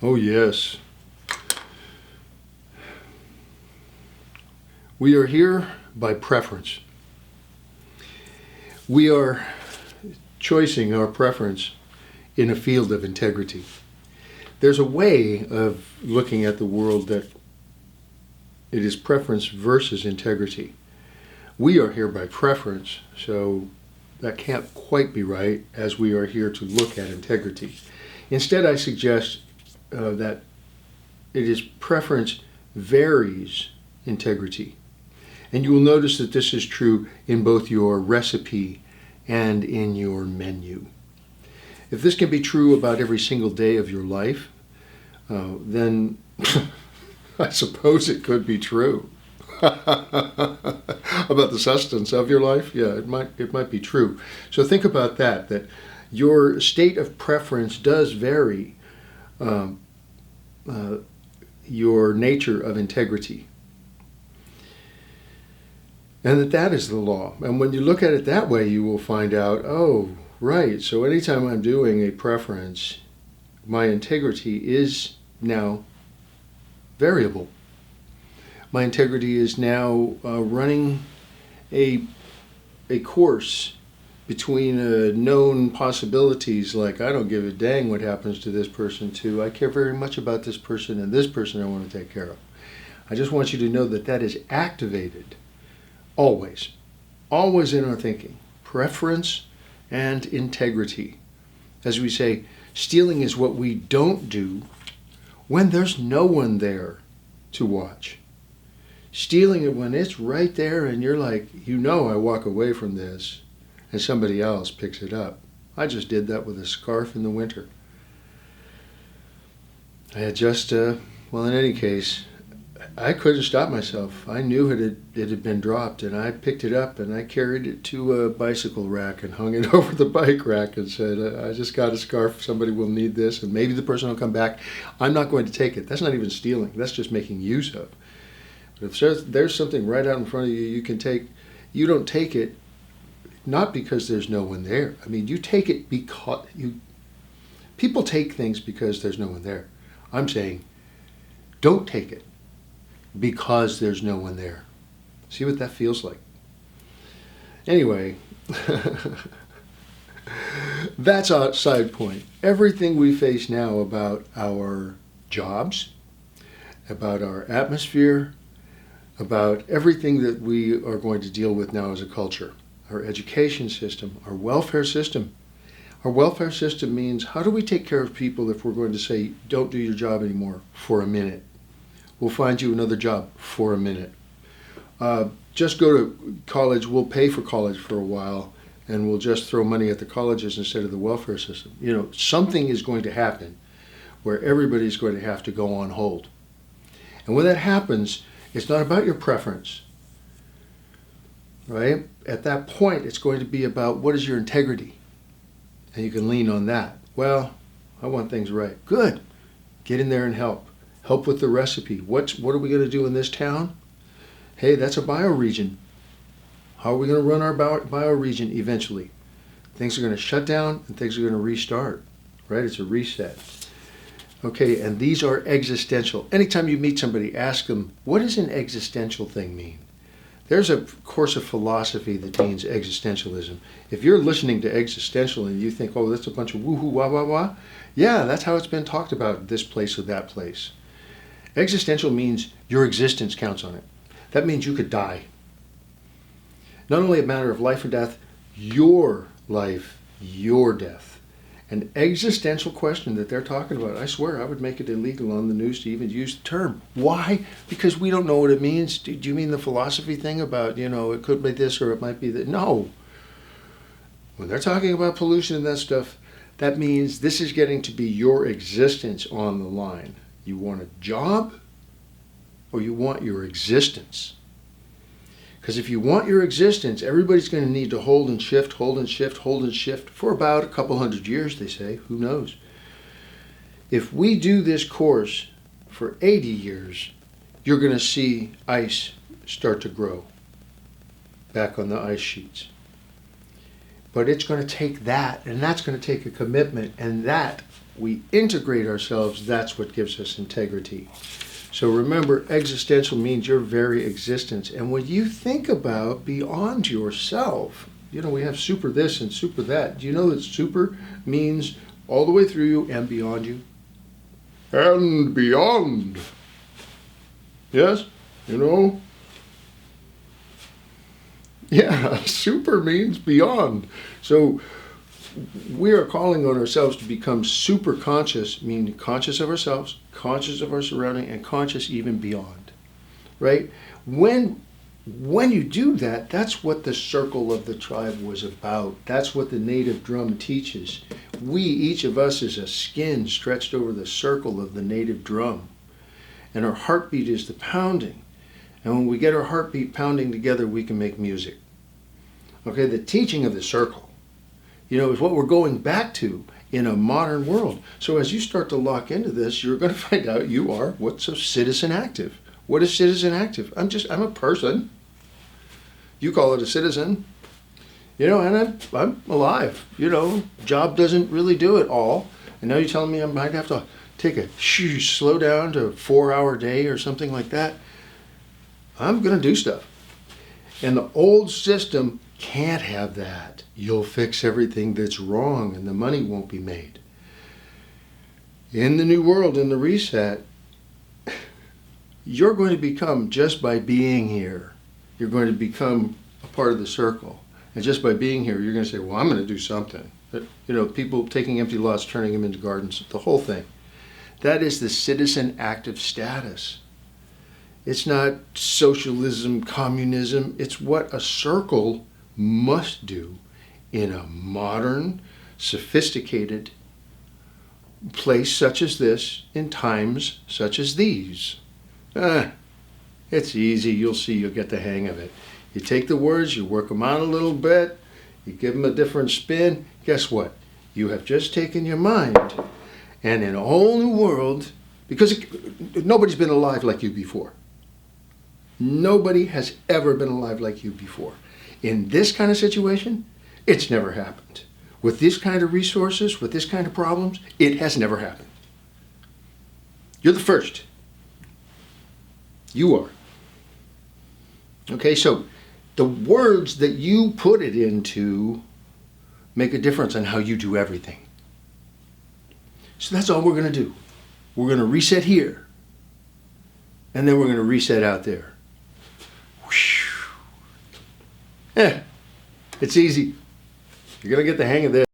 Oh, yes. We are here by preference. We are choosing our preference in a field of integrity. There's a way of looking at the world that it is preference versus integrity. We are here by preference, so that can't quite be right, as we are here to look at integrity. Instead, I suggest that it is preference varies integrity. And you will notice that this is true in both your recipe and in your menu. If this can be true about every single day of your life, then I suppose it could be true. About the sustenance of your life? Yeah, it might be true. So think about that your state of preference does vary your nature of integrity. And that is the law. And when you look at it that way, you will find out, oh, right, so anytime I'm doing a preference, my integrity is now variable. My integrity is now running a course between known possibilities, like I don't give a dang what happens to this person, to I care very much about this person and this person I want to take care of. I just want you to know that that is activated always in our thinking. Preference and integrity. As we say, stealing is what we don't do when there's no one there to watch. Stealing it when it's right there and you're like, I walk away from this and somebody else picks it up. I just did that with a scarf in the winter. I had just, in any case, I couldn't stop myself. I knew it had been dropped, and I picked it up and I carried it to a bicycle rack and hung it over the bike rack and said, I just got a scarf. Somebody will need this, and maybe the person will come back. I'm not going to take it. That's not even stealing. That's just making use of. But if there's something right out in front of you you can take, you don't take it not because there's no one there. I mean, you take it because people take things because there's no one there. I'm saying, don't take it because there's no one there. See what that feels like? Anyway, that's a side point. Everything we face now about our jobs, about our atmosphere, about everything that we are going to deal with now as a culture, our education system, our welfare system. Our welfare system means, how do we take care of people if we're going to say, don't do your job anymore for a minute? We'll find you another job for a minute. Just go to college. We'll pay for college for a while, and we'll just throw money at the colleges instead of the welfare system. Something is going to happen where everybody's going to have to go on hold. And when that happens, it's not about your preference, right? At that point, it's going to be about what is your integrity. And you can lean on that. Well, I want things right. Good. Get in there and help. Help with the recipe. What are we going to do in this town? Hey, that's a bioregion. How are we going to run our bioregion eventually? Things are going to shut down and things are going to restart, right? It's a reset. Okay, and these are existential. Anytime you meet somebody, ask them, what does an existential thing mean? There's a course of philosophy that means existentialism. If you're listening to existential and you think, oh, that's a bunch of woo-hoo, wah-wah-wah, yeah, that's how it's been talked about, this place or that place. Existential means your existence counts on it. That means you could die. Not only a matter of life or death, your life, your death. An existential question that they're talking about. I swear I would make it illegal on the news to even use the term. Why? Because we don't know what it means. Do you mean the philosophy thing about, it could be this or it might be that? No. When they're talking about pollution and that stuff, that means this is getting to be your existence on the line. You want a job or you want your existence? Because if you want your existence, everybody's going to need to hold and shift for about a couple hundred years, they say. Who knows? If we do this course for 80 years, you're going to see ice start to grow back on the ice sheets. But it's going to take that, and that's going to take a commitment, and that we integrate ourselves, that's what gives us integrity. So remember, existential means your very existence. And when you think about beyond yourself, we have super this and super that. Do you know that super means all the way through you and beyond you? And beyond. Yes? Yeah, super means beyond. So we are calling on ourselves to become super conscious, meaning conscious of ourselves, conscious of our surrounding, and conscious even beyond, right? When you do that, that's what the circle of the tribe was about. That's what the native drum teaches. We, each of us, is a skin stretched over the circle of the native drum. And our heartbeat is the pounding. And when we get our heartbeat pounding together, we can make music. Okay, the teaching of the circle, is what we're going back to in a modern world. So as you start to lock into this, you're going to find out what's a citizen active. What is citizen active? I'm a person. You call it a citizen. And I'm alive. Job doesn't really do it all. And now you're telling me I might have to take a slow down to a 4-hour day or something like that. I'm going to do stuff. And the old system can't have that. You'll fix everything that's wrong and the money won't be made. In the new world, in the reset, you're going to become, just by being here, you're going to become a part of the circle. And just by being here, you're going to say, well, I'm going to do something. People taking empty lots, turning them into gardens, the whole thing. That is the citizen active status. It's not socialism, communism. It's what a circle must do in a modern, sophisticated place such as this, in times such as these. It's easy. You'll see. You'll get the hang of it. You take the words, you work them out a little bit, you give them a different spin. Guess what? You have just taken your mind, and in a whole new world, because nobody's been alive like you before. Nobody has ever been alive like you before. In this kind of situation, it's never happened. With this kind of resources, with this kind of problems, it has never happened. You're the first. You are. Okay, so the words that you put it into make a difference on how you do everything. So that's all we're going to do. We're going to reset here, and then we're going to reset out there. It's easy. You're going to get the hang of this.